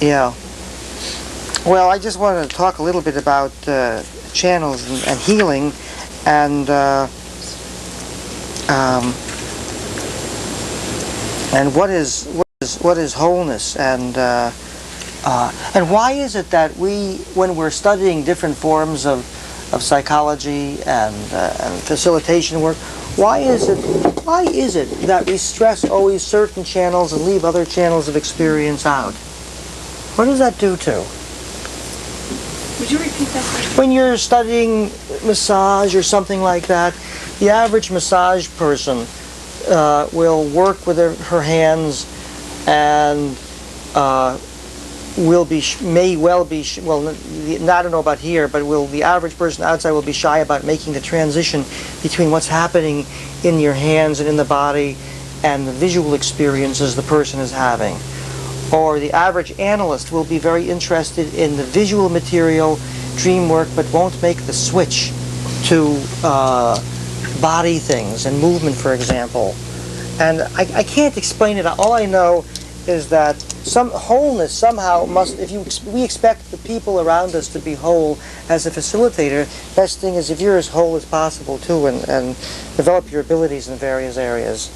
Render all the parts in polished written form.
Yeah. Well, I just wanted to talk a little bit about channels and healing, and what is wholeness, and why is it that when we're studying different forms of psychology and facilitation work, why is it that we stress always certain channels and leave other channels of experience out? What does that do to? Would you repeat that question? When you're studying massage or something like that, the average massage person will work with her hands and may well be, I don't know about here, but the average person outside will be shy about making the transition between what's happening in your hands and in the body and the visual experiences the person is having. Or the average analyst will be very interested in the visual material, dream work, but won't make the switch to body things and movement, for example. And I can't explain it. All I know is that some wholeness somehow must, we expect the people around us to be whole as a facilitator, best thing is if you're as whole as possible too, and develop your abilities in various areas.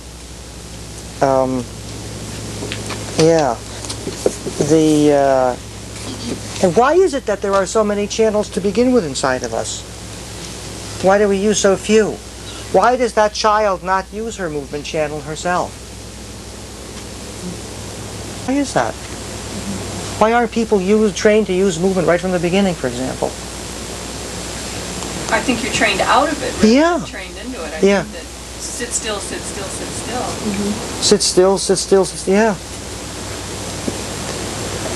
Yeah. And why is it that there are so many channels to begin with inside of us? Why do we use so few? Why does that child not use her movement channel herself? Why is that? Why aren't people trained to use movement right from the beginning, for example? I think you're trained out of it, right? Yeah. You're trained into it. I yeah. think that sit still, sit still, sit still. Mm-hmm. Sit still, sit still, sit still. Yeah.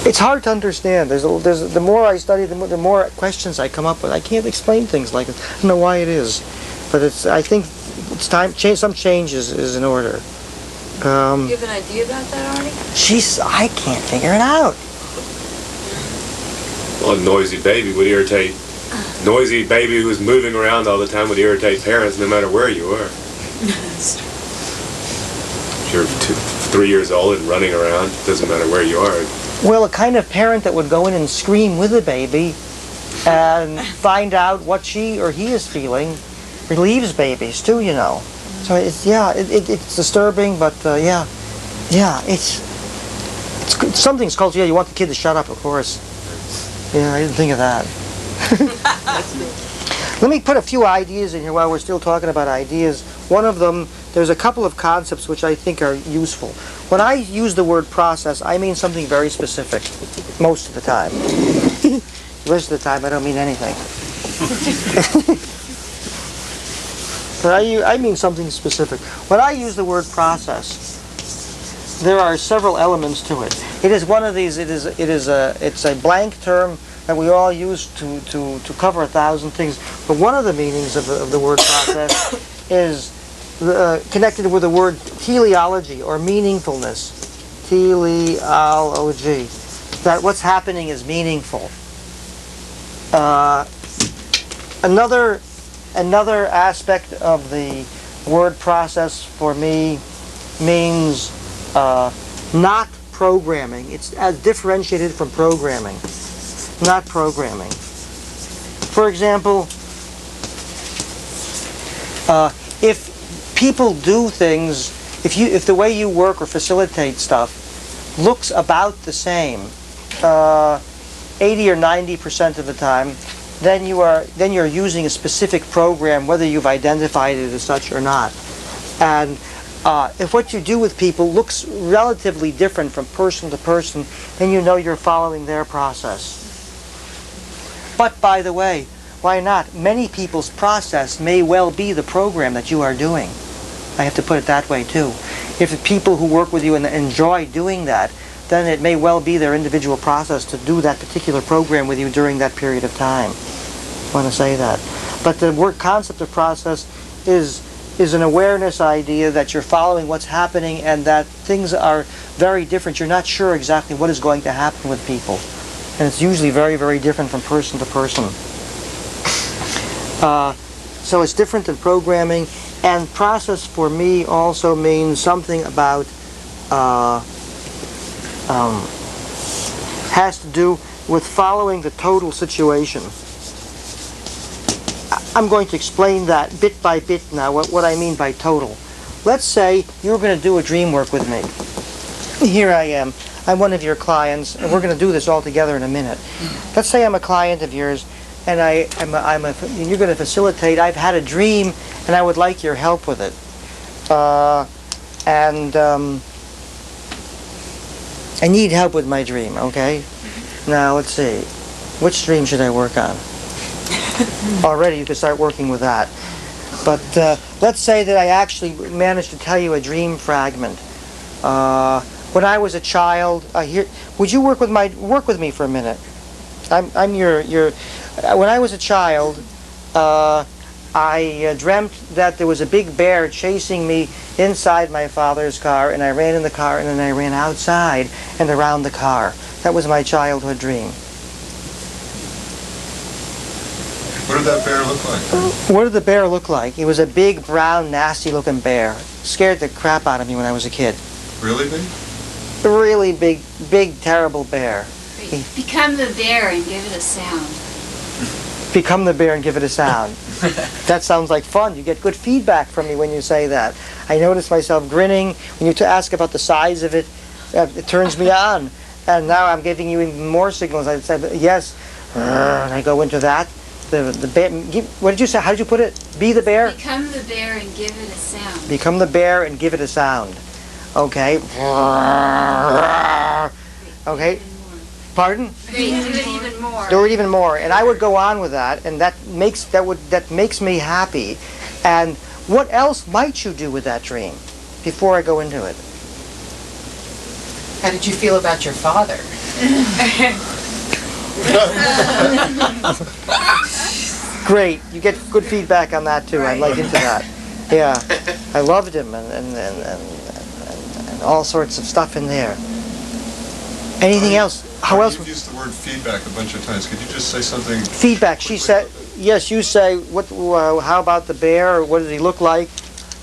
It's hard to understand. The more I study, the more questions I come up with. I can't explain things like this. I don't know why it is, but I think it's time. Some change is in order. You have an idea about that, Arnie? I can't figure it out. Well, a noisy baby would irritate. Noisy baby who's moving around all the time would irritate parents no matter where you are. If you're 3 years old and running around, it doesn't matter where you are. Well, a kind of parent that would go in and scream with the baby and find out what she or he is feeling relieves babies too, you know. So it's disturbing, but it's something's called, you want the kid to shut up, of course. Yeah, I didn't think of that. Let me put a few ideas in here while we're still talking about ideas. One of them, there's a couple of concepts which I think are useful. When I use the word process, I mean something very specific, most of the time. The rest of the time, I don't mean anything. But I mean something specific. When I use the word process, there are several elements to it. It is one of these. It's a blank term that we all use to cover 1,000 things. But one of the meanings of the word process is connected with the word teleology or meaningfulness. Teleology. That what's happening is meaningful. Another aspect of the word process for me means not programming. It's as differentiated from programming. Not programming. For example, if people do things, if the way you work or facilitate stuff looks about the same, 80 or 90% of the time, then you're using a specific program, whether you've identified it as such or not. And if what you do with people looks relatively different from person to person, then you know you're following their process. But by the way, why not? Many people's process may well be the program that you are doing. I have to put it that way too. If the people who work with you and enjoy doing that, then it may well be their individual process to do that particular program with you during that period of time. I want to say that. But the word concept of process is an awareness idea that you're following what's happening and that things are very different. You're not sure exactly what is going to happen with people. And it's usually very, very different from person to person. So it's different than programming. And process for me also means something about has to do with following the total situation. I'm going to explain that bit by bit now, what I mean by total. Let's say you're going to do a dream work with me. Here I am. I'm one of your clients, and we're going to do this all together in a minute. Let's say I'm a client of yours, and you're going to facilitate. I've had a dream, and I would like your help with it. I need help with my dream, okay? Now, let's see. Which dream should I work on? Already, you can start working with that. But let's say that I actually managed to tell you a dream fragment. When I was a child, would you work with me for a minute? I'm your. When I was a child, I dreamt that there was a big bear chasing me inside my father's car, and I ran in the car, and then I ran outside and around the car. That was my childhood dream. What did that bear look like? What did the bear look like? He was a big, brown, nasty-looking bear. Scared the crap out of me when I was a kid. Really big? Really big, terrible bear. Become the bear and give it a sound. Become the bear and give it a sound. That sounds like fun. You get good feedback from me when you say that. I notice myself grinning. When you ask about the size of it, it turns me on. And now I'm giving you even more signals. I said, yes, and I go into that. The bear, what did you say? How did you put it? Be the bear? Become the bear and give it a sound. Become the bear and give it a sound. Okay. Okay. Pardon? Great, do it even more. Do it even more. And I would go on with that, and that makes me happy. And what else might you do with that dream before I go into it? How did you feel about your father? Great. You get good feedback on that too. I'm like into that. Yeah. I loved him and all sorts of stuff in there. Anything else? How else? You've used the word feedback a bunch of times. Could you just say something? Feedback. She said, yes, you say, how about the bear? Or what does he look like?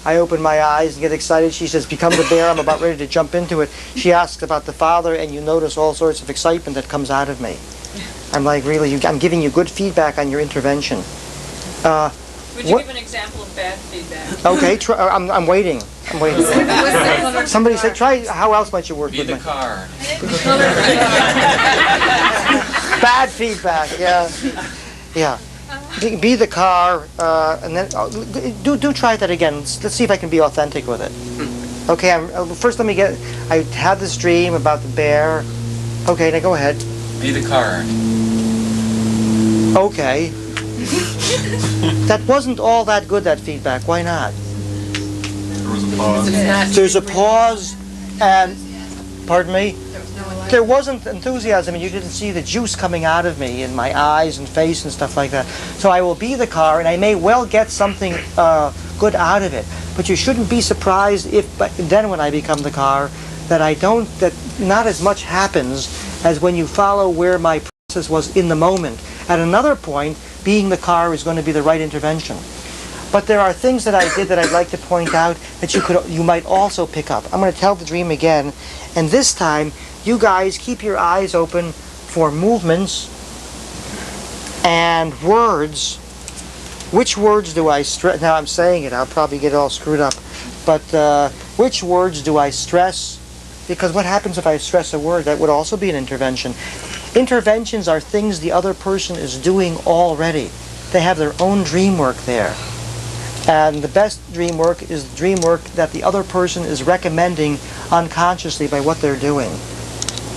I open my eyes and get excited. She says, become the bear. I'm about ready to jump into it. She asks about the father, and you notice all sorts of excitement that comes out of me. I'm like, really, I'm giving you good feedback on your intervention. Would you give an example of bad feedback? Okay, I'm waiting. I'm waiting. Somebody said, try, how else might you work with me? Be the car. Bad feedback, yeah. Yeah. Be the car, and then do try that again. Let's see if I can be authentic with it. Okay, first let me I had this dream about the bear. Okay, now go ahead. Be the car. Okay. That wasn't all that good, that feedback. Why not? There was a pause. There's a pause, and, pardon me? There wasn't enthusiasm, and you didn't see the juice coming out of me in my eyes and face and stuff like that. So I will be the car, and I may well get something good out of it. But you shouldn't be surprised if then when I become the car, that not as much happens as when you follow where my process was in the moment. At another point, being the car is going to be the right intervention. But there are things that I did that I'd like to point out that you might also pick up. I'm going to tell the dream again, and this time, you guys keep your eyes open for movements and words. Which words do I stress? Now I'm saying it, I'll probably get it all screwed up. But which words do I stress? Because what happens if I stress a word? That would also be an intervention. Interventions are things the other person is doing already. They have their own dream work there. And the best dream work is the dream work that the other person is recommending unconsciously by what they're doing.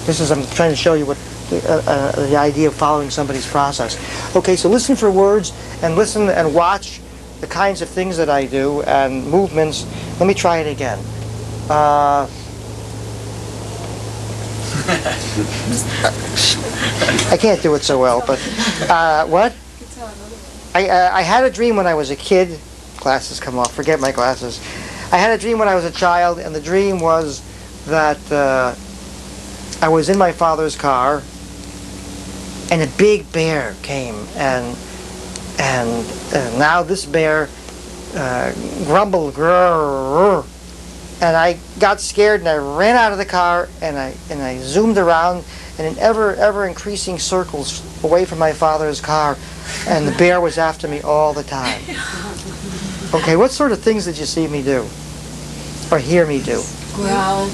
I'm trying to show you what the idea of following somebody's process. Okay, so listen for words and listen and watch the kinds of things that I do and movements. Let me try it again. I can't do it so well, but what? I had a dream when I was a kid. Glasses come off. Forget my glasses. I had a dream when I was a child, and the dream was that I was in my father's car, and a big bear came, and now this bear grumbled, grrr, and I got scared, and I ran out of the car, and I zoomed around, and in ever increasing circles away from my father's car, and the bear was after me all the time. Okay, what sort of things did you see me do? Or hear me do? Growl.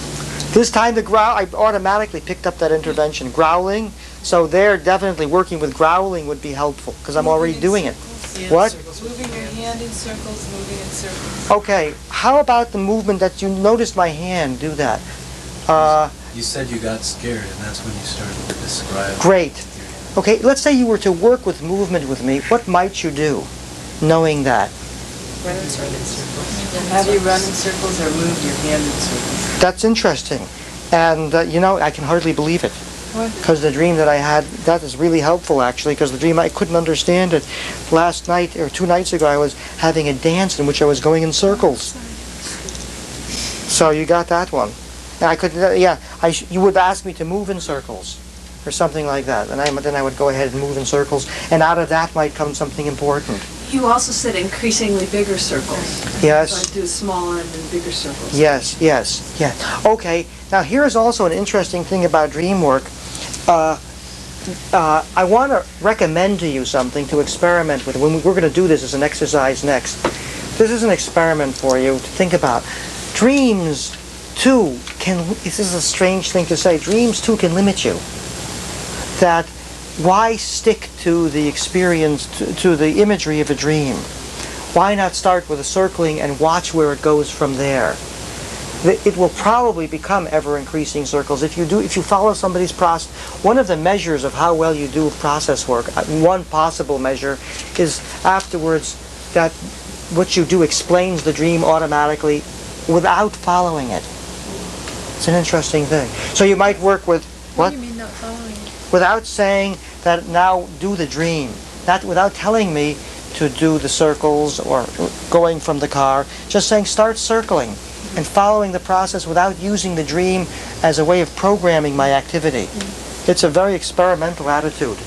This time the growl, I automatically picked up that intervention. Growling, so there definitely working with growling would be helpful, because I'm already doing it. What? Moving your hand in circles, moving in circles. Okay, how about the movement that you noticed my hand do that? You said you got scared, and that's when you started to describe. Great. Okay, let's say you were to work with movement with me. What might you do, knowing that? Run in circles. Have you run in circles or move your hand in circles? That's interesting. And, I can hardly believe it. Because the dream that I had, that is really helpful, actually, because the dream, I couldn't understand it. Last night, or 2 nights ago, I was having a dance in which I was going in circles. So you got that one. And I could, you would ask me to move in circles, or something like that. And then I would go ahead and move in circles, and out of that might come something important. You also said increasingly bigger circles. Yes. So I'd do smaller and then bigger circles. Yes. Okay, now here's also an interesting thing about dream work. I want to recommend to you something to experiment with. We're going to do this as an exercise next. This is an experiment for you to think about. Dreams, too, this is a strange thing to say, dreams, too, can limit you. That why stick to the experience, to the imagery of a dream? Why not start with a circling and watch where it goes from there? It will probably become ever-increasing circles if you follow somebody's process. One of the measures of how well you do process work, one possible measure, is afterwards that what you do explains the dream automatically without following it. It's an interesting thing. So you might work with what? What do you mean not following it? Without saying that now do the dream, without telling me to do the circles or going from the car, just saying start circling and following the process without using the dream as a way of programming my activity. It's a very experimental attitude.